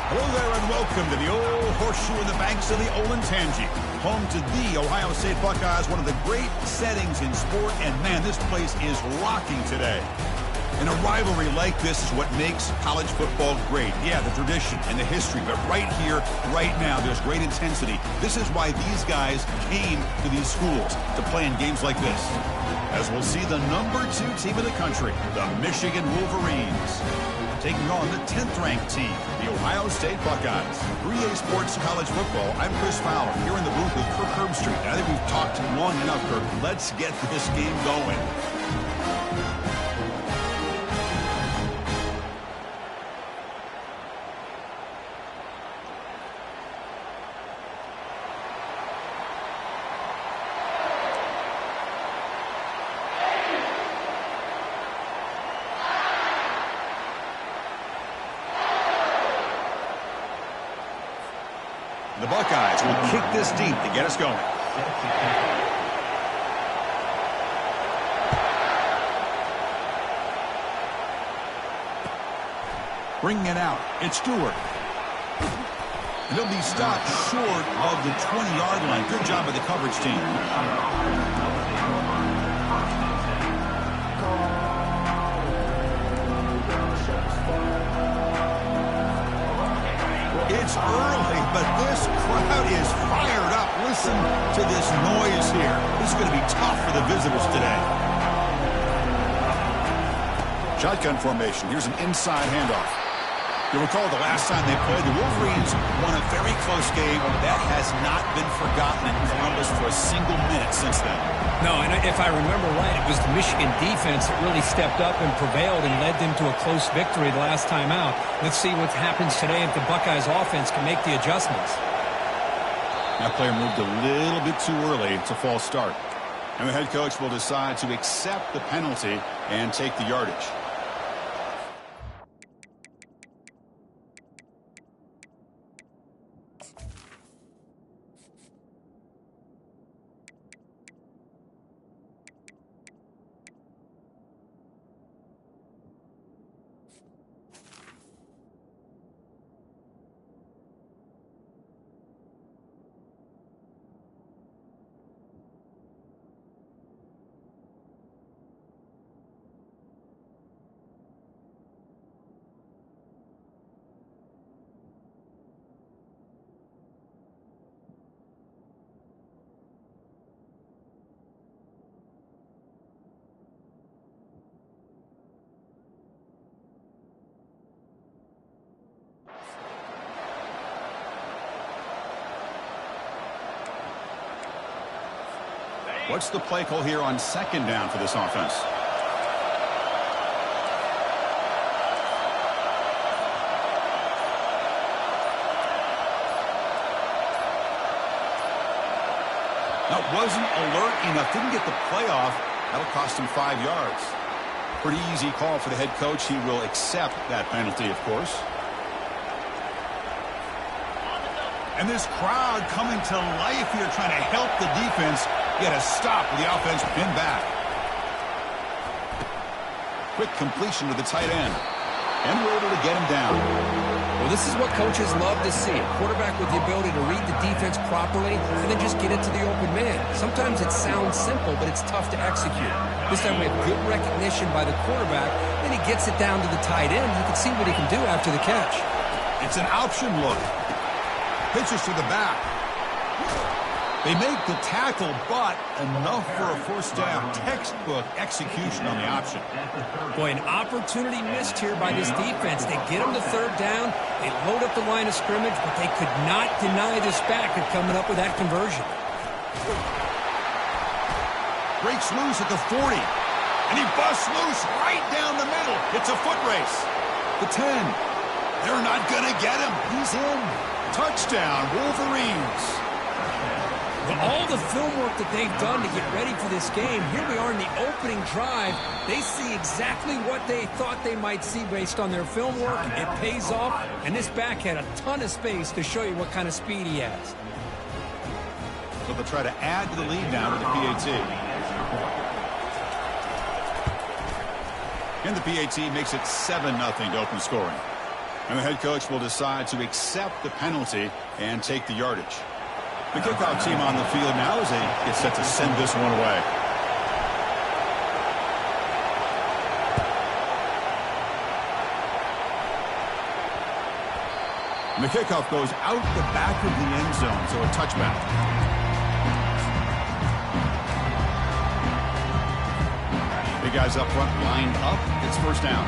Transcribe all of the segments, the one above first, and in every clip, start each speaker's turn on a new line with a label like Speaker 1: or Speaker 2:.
Speaker 1: Hello there and welcome to the old horseshoe in the banks of the Ncaa, home to the Ohio State Buckeyes, one of the great settings in sport, and man, this place is rocking today. And a rivalry like this is what makes college football great. Yeah, the tradition and the history, but right here, right now, there's great intensity. This is why these guys came to these schools to play in games like this. As we'll see the #2 team in the country, the Michigan Wolverines, taking on the 10th-ranked team, the Ohio State Buckeyes. 3A Sports College Football, I'm Chris Fowler, here in the booth with Kirk Herbstreit. I think we've talked long enough, Kirk. Let's get this game going. The Buckeyes will kick this deep to get us going. Bringing it out, it's Stewart. And he'll be stopped short of the 20-yard line. Good job by the coverage team. It's early, but this crowd is fired up. Listen to this noise here. This is going to be tough for the visitors today. Shotgun formation. Here's an inside handoff. You'll recall the last time they played, the Wolverines won a very close game. That has not been forgotten in Columbus for a single minute since then.
Speaker 2: No, and if I remember right, it was the Michigan defense that really stepped up and prevailed and led them to a close victory the last time out. Let's see what happens today if the Buckeyes offense can make the adjustments.
Speaker 1: That player moved a little bit too early. It's a false start. And the head coach will decide to accept the penalty and take the yardage. What's the play call here on second down for this offense? That wasn't alert enough. Didn't get the play off. That'll cost him 5 yards. Pretty easy call for the head coach. He will accept that penalty, of course. And this crowd coming to life here, trying to help the defense get a stop with the offense pinned back. Quick completion to the tight end. And we're able to get him down.
Speaker 2: Well, this is what coaches love to see. A quarterback with the ability to read the defense properly and then just get it to the open man. Sometimes it sounds simple, but it's tough to execute. This time we have good recognition by the quarterback, and he gets it down to the tight end. You can see what he can do after the catch.
Speaker 1: It's an option look. Pitches to the back. They make the tackle, but enough for a first down. Textbook execution on the option.
Speaker 2: Boy, an opportunity missed here by this defense. They get them to third down. They load up the line of scrimmage, but they could not deny this back of coming up with that conversion.
Speaker 1: Breaks loose at the 40. And he busts loose right down the middle. It's a foot race. The 10. They're not going to get him. He's in. Touchdown, Wolverines.
Speaker 2: Well, all the film work that they've done to get ready for this game, here we are in the opening drive. They see exactly what they thought they might see based on their film work. It pays off, and this back had a ton of space to show you what kind of speed he has.
Speaker 1: So they'll try to add to the lead now with the PAT. And the PAT makes it 7-0 to open scoring. And the head coach will decide to accept the penalty and take the yardage. The kickoff team on the field now as they get set to send this one away. And the kickoff goes out the back of the end zone, so a touchback. Big guys up front lined up. It's first down.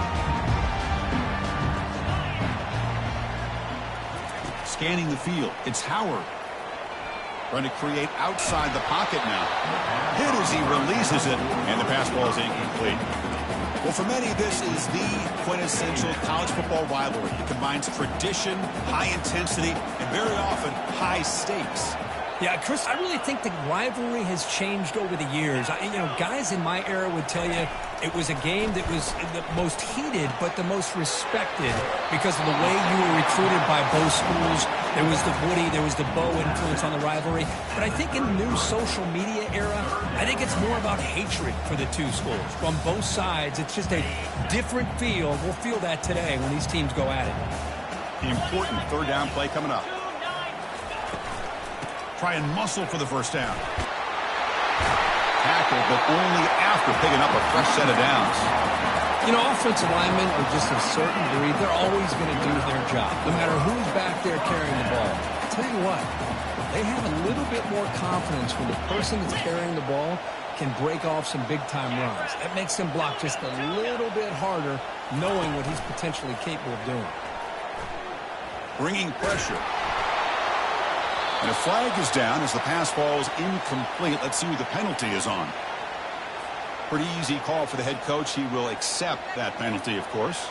Speaker 1: Scanning the field. It's Howard. Trying to create outside the pocket now. Hit as he releases it, and the pass ball is incomplete. Well, for many, this is the quintessential college football rivalry. It combines tradition, high intensity, and very often high stakes.
Speaker 2: Yeah, Chris, I really think the rivalry has changed over the years. Guys in my era would tell you it was a game that was the most heated but the most respected because of the way you were recruited by both schools. There was the Woody, there was the Bo influence on the rivalry. But I think in the new social media era, I think it's more about hatred for the two schools. From both sides, it's just a different feel. We'll feel that today when these teams go at it.
Speaker 1: The important third down play coming up. Try and muscle for the first down. Tackle, but only after picking up a fresh set of downs.
Speaker 2: Offensive linemen are just a certain breed. They're always going to do their job, no matter who's back there carrying the ball. I'll tell you what, they have a little bit more confidence when the person that's carrying the ball can break off some big-time runs. That makes them block just a little bit harder, knowing what he's potentially capable of doing.
Speaker 1: Bringing pressure. And a flag is down as the pass falls incomplete. Let's see who the penalty is on. Pretty easy call for the head coach. He will accept that penalty, of course.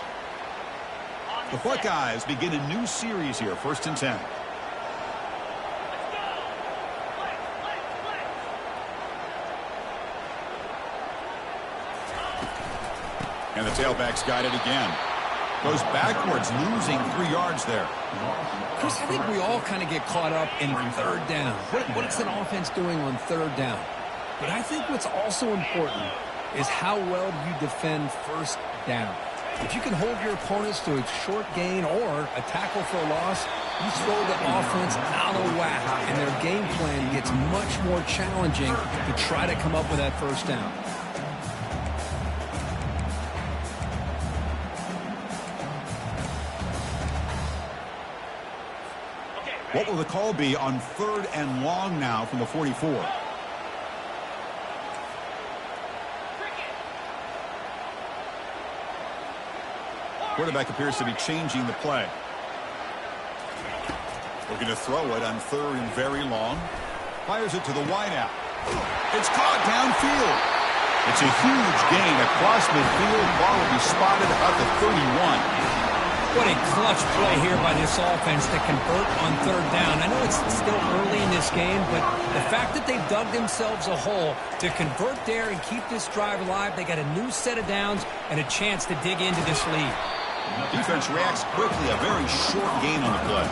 Speaker 1: The Buckeyes begin a new series here, 1st and 10. And the tailback's got it again. Goes backwards, losing 3 yards there.
Speaker 2: Chris, I think we all kind of get caught up in third down. What is an offense doing on third down? But I think what's also important is how well you defend first down. If you can hold your opponents to a short gain or a tackle for a loss, you throw the offense out of whack, and their game plan gets much more challenging to try to come up with that first down.
Speaker 1: What will the call be on 3rd and long now from the 44? Quarterback appears to be changing the play. Looking to throw it on 3rd and very long. Fires it to the wideout. It's caught downfield. It's a huge gain across midfield. Ball will be spotted about the 31.
Speaker 2: What a clutch play here by this offense to convert on third down. I know it's still early in this game, but the fact that they've dug themselves a hole to convert there and keep this drive alive, they got a new set of downs and a chance to dig into this lead.
Speaker 1: Defense reacts quickly, a very short gain on the play.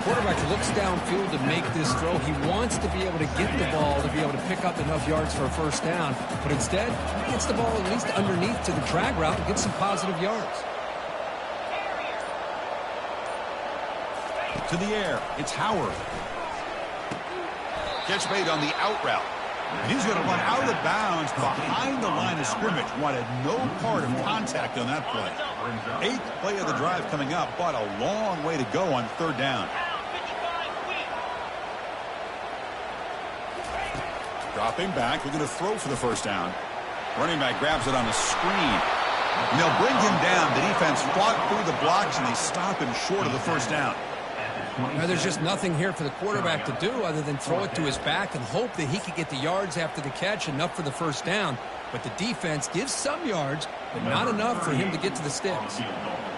Speaker 2: Quarterback looks downfield to make this throw. He wants to be able to get the ball to be able to pick up enough yards for a first down, but instead, he gets the ball at least underneath to the drag route to get some positive yards.
Speaker 1: To the air, it's Howard. Catch made on the out route. And he's going to run out of bounds behind the line of scrimmage. Wanted no part of contact on that play. 8th play of the drive coming up, but a long way to go on 3rd down. Dropping back, looking to throw for the first down. Running back grabs it on a screen. And they'll bring him down. The defense fought through the blocks, and they stop him short of the first down.
Speaker 2: Now, there's just nothing here for the quarterback to do other than throw it to his back and hope that he could get the yards after the catch, enough for the first down. But the defense gives some yards, but not enough for him to get to the sticks.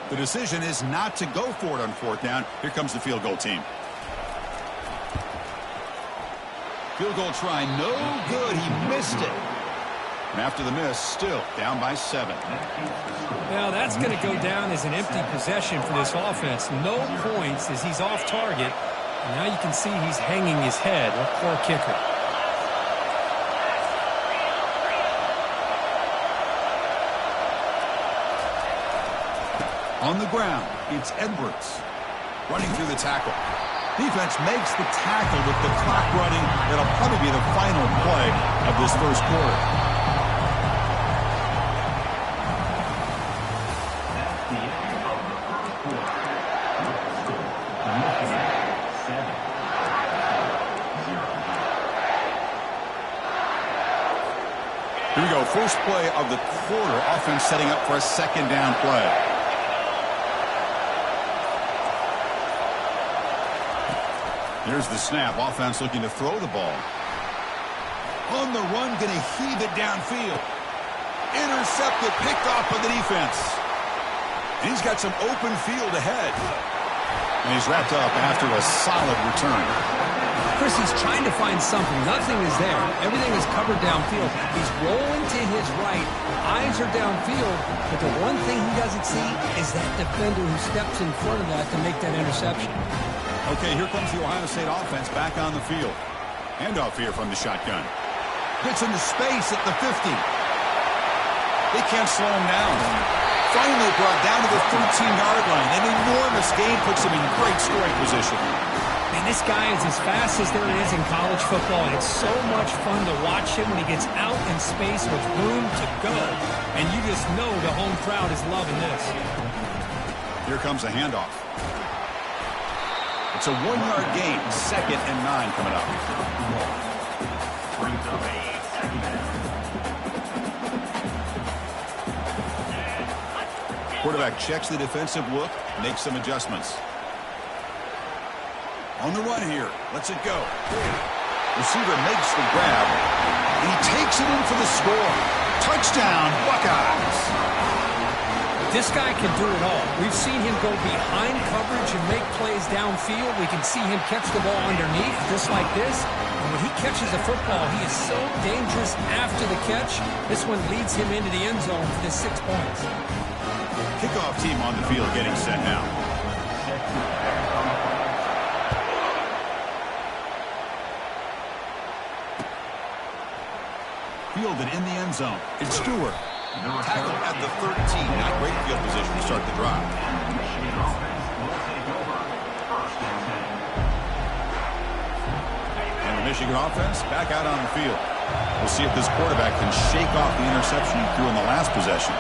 Speaker 1: The decision is not to go for it on 4th down. Here comes the field goal team. Field goal try, no good. He missed it. And after the miss, still down by 7.
Speaker 2: Now that's going to go down as an empty possession for this offense. No points as he's off target. And now you can see he's hanging his head. A poor kicker.
Speaker 1: On the ground, it's Edwards running through the tackle. Defense makes the tackle with the clock running. That'll probably be the final play of this first quarter. Here we go. First play of the quarter. Offense setting up for a second down play. Here's the snap. Offense looking to throw the ball. On the run, going to heave it downfield. Intercepted, picked off by the defense. And he's got some open field ahead. And he's wrapped up after a solid return.
Speaker 2: Chris, he's trying to find something. Nothing is there. Everything is covered downfield. He's rolling to his right. Eyes are downfield. But the one thing he doesn't see is that defender who steps in front of that to make that interception.
Speaker 1: Okay, here comes the Ohio State offense back on the field. Handoff here from the shotgun. Gets into space at the 50. They can't slow him down. Finally brought down to the 13-yard line. An enormous gain puts him in great scoring position.
Speaker 2: And this guy is as fast as there is in college football. And it's so much fun to watch him when he gets out in space with room to go. And you just know the home crowd is loving this.
Speaker 1: Here comes a handoff. It's a 1-yard gain. 2nd and 9 coming up. Quarterback checks the defensive look, makes some adjustments. On the run here. Lets it go. Receiver makes the grab. And he takes it in for the score. Touchdown, Buckeyes.
Speaker 2: This guy can do it all. We've seen him go behind coverage and make plays downfield. We can see him catch the ball underneath, just like this. And when he catches the football, he is so dangerous after the catch. This one leads him into the end zone for the 6 points.
Speaker 1: Kickoff team on the field getting set now. Fielded in the end zone. It's Stewart. Tackle at the 13. Not great field position to start the drive. And the Michigan offense back out on the field. We'll see if this quarterback can shake off the interception he threw in the last possession.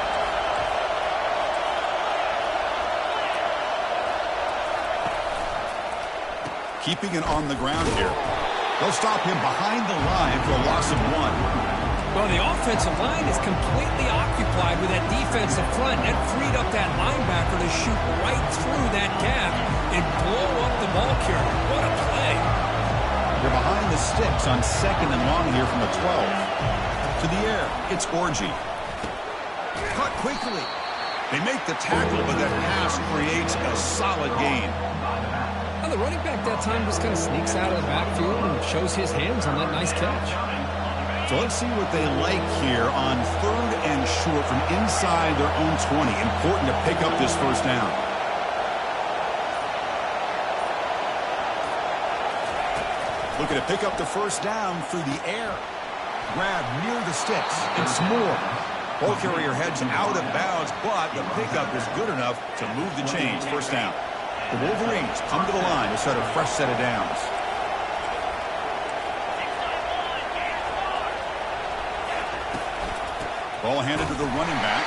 Speaker 1: Keeping it on the ground here. They'll stop him behind the line for a loss of 1.
Speaker 2: Well, the offensive line is completely occupied with that defensive front. That freed up that linebacker to shoot right through that gap and blow up the ball carrier. What a play.
Speaker 1: They're behind the sticks on 2nd and long here from the 12. To the air, it's Orji. Cut quickly. They make the tackle, but that pass creates a solid gain.
Speaker 2: Well, the running back that time just kind of sneaks out of the backfield and shows his hands on that nice catch.
Speaker 1: So let's see what they like here on 3rd and short from inside their own 20. Important to pick up this first down. Looking to pick up the first down through the air. Grab near the sticks. It's Moore. Ball carrier heads out of bounds, but the pickup is good enough to move the chains. First down. The Wolverines come to the line to start a fresh set of downs. Ball handed to the running back.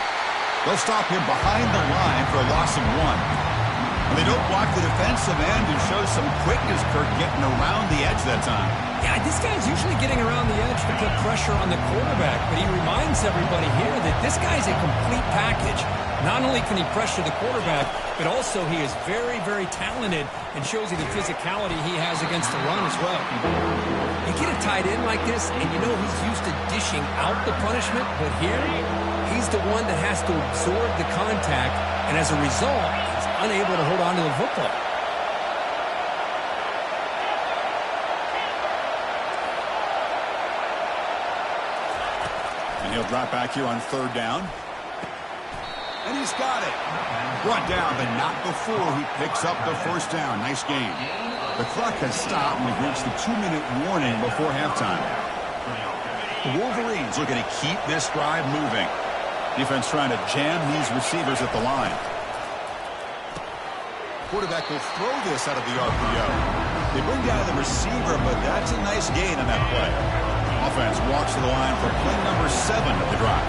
Speaker 1: They'll stop him behind the line for a loss of 1. And they don't block the defensive end, who shows some quickness, Kirk, getting around the edge that time.
Speaker 2: Yeah, this guy's usually getting around the edge to put pressure on the quarterback, but he reminds everybody here that this guy's a complete package. Not only can he pressure the quarterback, but also he is very, very talented and shows you the physicality he has against the run as well. You get a tight end like this, and you know he's used to dishing out the punishment, but here, he's the one that has to absorb the contact, and as a result, he's unable to hold on to the football.
Speaker 1: And he'll drop back here on 3rd down. And he's got it. Brought down, but not before he picks up the first down. Nice game. The clock has stopped, and we've reached the 2-minute warning before halftime. The Wolverines looking to keep this drive moving. Defense trying to jam these receivers at the line. quarterback will throw this out of the RPO. They bring down the receiver, but that's a nice gain on that play. Offense walks to the line for play number 7 of the drive.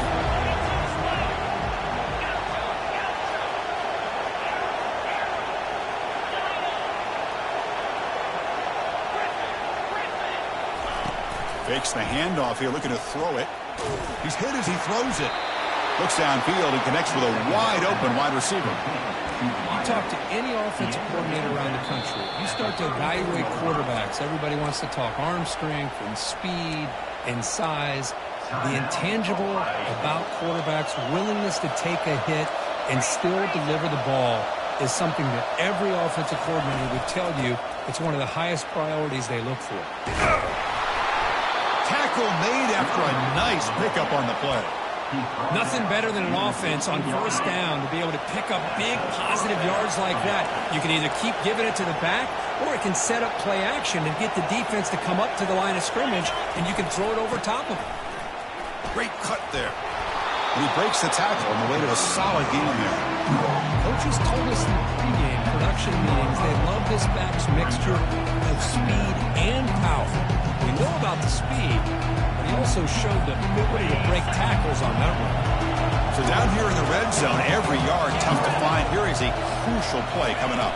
Speaker 1: Fakes the handoff here, looking to throw it. He's hit as he throws it. Looks downfield and connects with a wide-open wide receiver.
Speaker 2: You talk to any offensive coordinator around the country, you start to evaluate quarterbacks. Everybody wants to talk arm strength and speed and size. The intangible about quarterbacks' willingness to take a hit and still deliver the ball is something that every offensive coordinator would tell you it's one of the highest priorities they look for.
Speaker 1: Tackle made after a nice pickup on the play.
Speaker 2: Nothing better than an offense on first down to be able to pick up big positive yards like that. You can either keep giving it to the back, or it can set up play action and get the defense to come up to the line of scrimmage, and you can throw it over top of it.
Speaker 1: Great cut there. And he breaks the tackle on the way to a solid game there.
Speaker 2: Coaches told us in the pregame production meetings they love this back's mixture of speed and power. We know about the speed, but he also showed the ability to break tackles on that one.
Speaker 1: So down here in the red zone, every yard tough to find. Here is a crucial play coming up.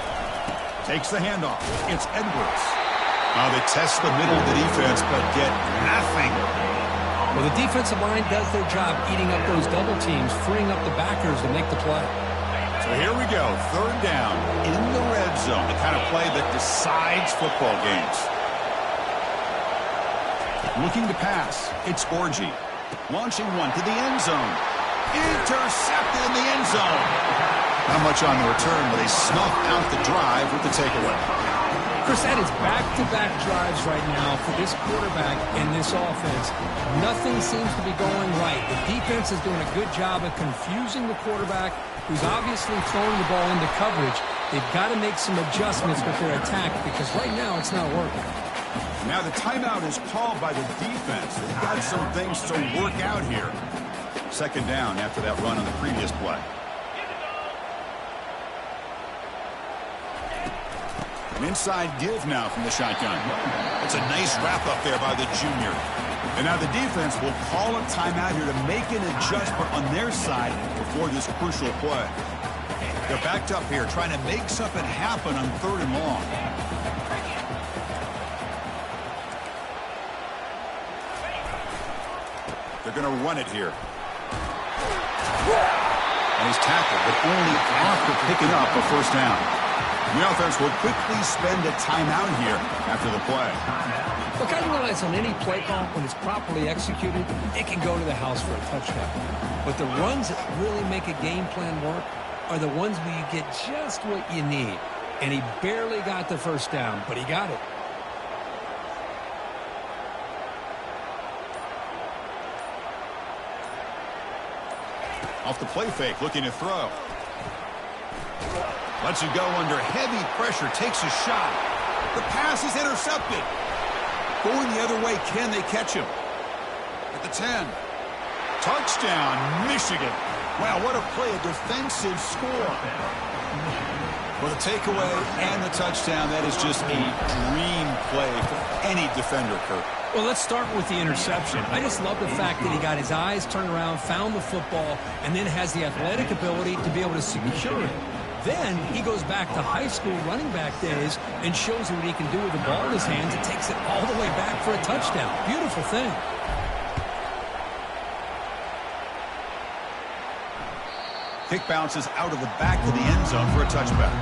Speaker 1: Takes the handoff. It's Edwards. They test the middle of the defense, but get nothing.
Speaker 2: Well, the defensive line does their job eating up those double teams, freeing up the backers to make the play.
Speaker 1: So here we go, 3rd down in the red zone, the kind of play that decides football games. Looking to pass, it's Orji. Launching one to the end zone. Intercepted in the end zone. Not much on the return, but they snuff out the drive with the takeaway.
Speaker 2: Chris, that is back-to-back drives right now for this quarterback and this offense. Nothing seems to be going right. The defense is doing a good job of confusing the quarterback, who's obviously throwing the ball into coverage. They've got to make some adjustments with their attack because right now it's not working.
Speaker 1: Now the timeout is called by the defense. They've got some things to work out here. 2nd down after that run on the previous play. An inside give now from the shotgun. It's a nice wrap up there by the junior. And now the defense will call a timeout here to make an adjustment on their side before this crucial play. They're backed up here trying to make something happen on 3rd and long. They're going to run it here. And he's tackled, but only after picking up a 1st down. The offense will quickly spend a timeout here after the play.
Speaker 2: Look, I realize on any play call, when it's properly executed, it can go to the house for a touchdown. But the runs that really make a game plan work are the ones where you get just what you need. And he barely got the 1st down, but he got it.
Speaker 1: Off the play fake, looking to throw. Lets it go under heavy pressure, takes a shot. The pass is intercepted. Going the other way, can they catch him? At the 10. Touchdown, Michigan. Wow, what a play, a defensive score. Well, the takeaway and the touchdown, that is just a dream play for any defender, Kurt.
Speaker 2: Well, let's start with the interception. I just love the fact that he got his eyes turned around, found the football, and then has the athletic ability to be able to secure it. Then he goes back to high school running back days and shows you what he can do with the ball in his hands and takes it all the way back for a touchdown. Beautiful thing.
Speaker 1: Kick bounces out of the back of the end zone for a touchback.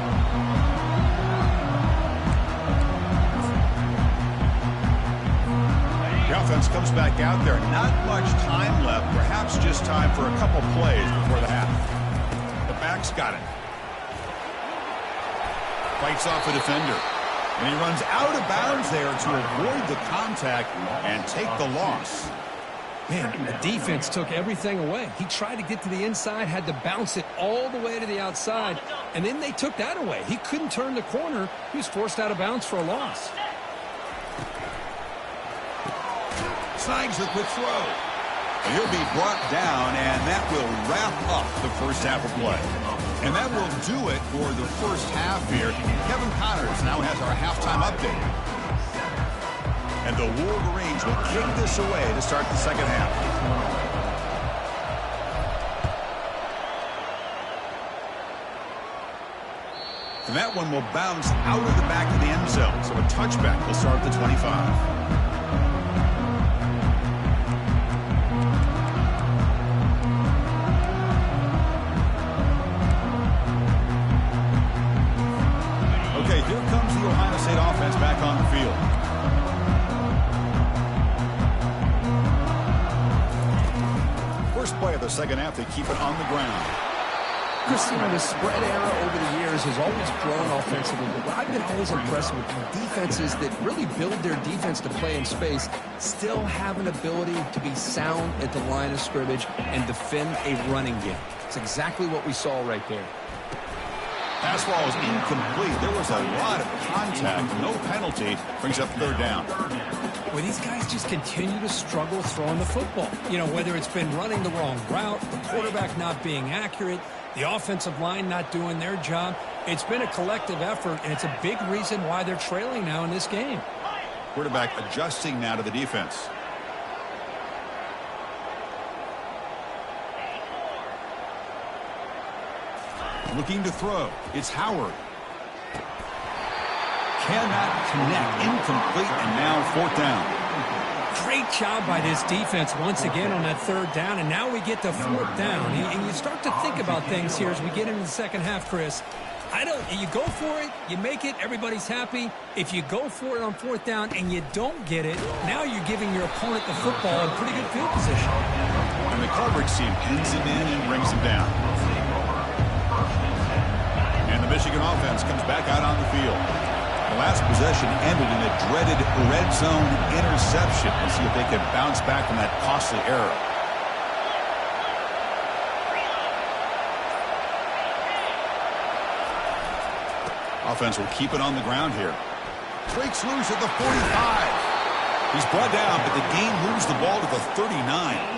Speaker 1: The offense comes back out there. Not much time left. Perhaps just time for a couple plays before the half. The back's got it. Fights off a defender. And he runs out of bounds there to avoid the contact and take the loss.
Speaker 2: Man, the defense took everything away. He tried to get to the inside, had to bounce it all the way to the outside, and then they took that away. He couldn't turn the corner. He was forced out of bounds for a loss.
Speaker 1: Snags the quick throw. He'll be brought down, and that will wrap up the first half of play. And that will do it for the first half here. Kevin Connors now has our halftime update. And the Wolverines will kick this away to start the second half. And that one will bounce out of the back of the end zone. So a touchback will start at the 25. Here comes the Ohio State offense back on the field. First play of the second half, they keep it on the ground.
Speaker 2: Christina, the spread era over the years has always grown offensively, but I've been always impressed with defenses that really build their defense to play in space, still have an ability to be sound at the line of scrimmage and defend a running game. It's exactly what we saw right there.
Speaker 1: Pass ball is incomplete. There was a lot of contact. No penalty. Brings up third down.
Speaker 3: Well, these guys just continue to struggle throwing the football. You know, whether it's been running the wrong route, the quarterback not being accurate, the offensive line not doing their job. It's been a collective effort, and it's a big reason why they're trailing now in this game.
Speaker 1: Quarterback adjusting now to the defense. Looking to throw. It's Howard. Cannot connect. Incomplete, and now fourth down.
Speaker 3: Great job by this defense once again on that third down, and now we get to fourth down. And you start to think about things here as we get into the second half, Chris. You go for it, you make it, everybody's happy. If you go for it on fourth down and you don't get it, now you're giving your opponent the football in pretty good field position.
Speaker 1: And the coverage team pins him in and brings him down. And the Michigan offense comes back out on the field. The last possession ended in a dreaded red zone interception. Let's see if they can bounce back from that costly error. Offense will keep it on the ground here. Breaks loose at the 45. He's brought down, but the game moves the ball to the 39.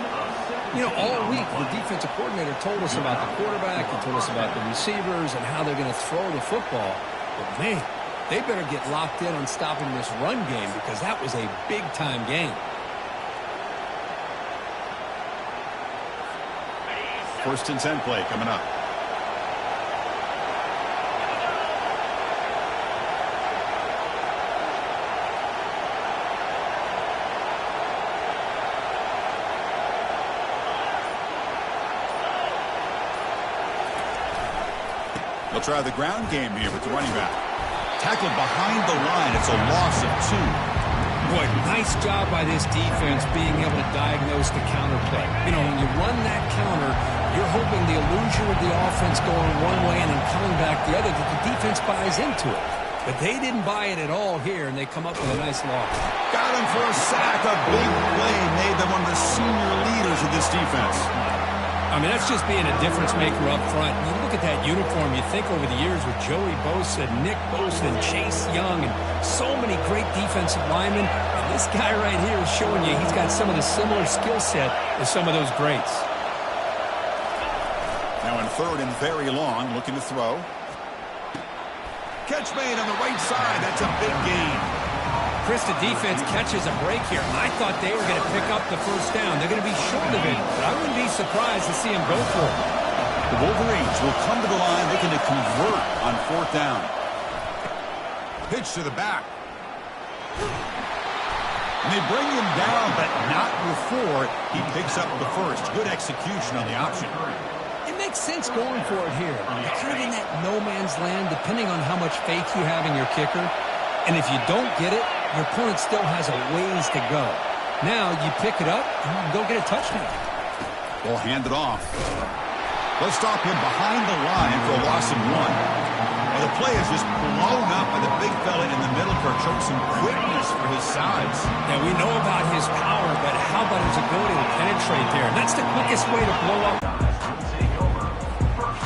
Speaker 2: You know, all week, the defensive coordinator told us about the quarterback. He told us about the receivers and how they're going to throw the football. But, man, they better get locked in on stopping this run game because that was a big-time game.
Speaker 1: First and 10 play coming up. They'll try the ground game here with the running back. Tackled behind the line. It's a loss of 2.
Speaker 3: Boy, nice job by this defense being able to diagnose the counter play. You know, when you run that counter, you're hoping the illusion of the offense going one way and then coming back the other, that the defense buys into it. But they didn't buy it at all here, and they come up with a nice loss.
Speaker 1: Got him for a sack. A big play made them one of the senior leaders of this defense.
Speaker 3: I mean, that's just being a difference maker up front. You look at that uniform, you think over the years with Joey Bosa, Nick Bosa, and Chase Young, and so many great defensive linemen. And this guy right here is showing you he's got some of the similar skill set as some of those greats.
Speaker 1: Now in third and very long, looking to throw. Catch made on the right side. That's a big gain.
Speaker 3: Chris, the defense catches a break here. I thought they were going to pick up the first down. They're going to be short of it, but I wouldn't be surprised to see them go for it.
Speaker 1: The Wolverines will come to the line looking to convert on fourth down. Pitch to the back. And they bring him down, but not before he picks up the first. Good execution on the option.
Speaker 2: It makes sense going for it here. You're kind of in that no man's land, depending on how much faith you have in your kicker. And if you don't get it, your opponent still has a ways to go. Now you pick it up and you can go get a touchdown.
Speaker 1: They'll hand it off. They'll stop him behind the line for a loss of 1. Well, the play is just blown up by the big fella in the middle for showing some quickness for his size.
Speaker 3: Now, we know about his power, but how about his ability to penetrate there? That's the quickest way to blow up.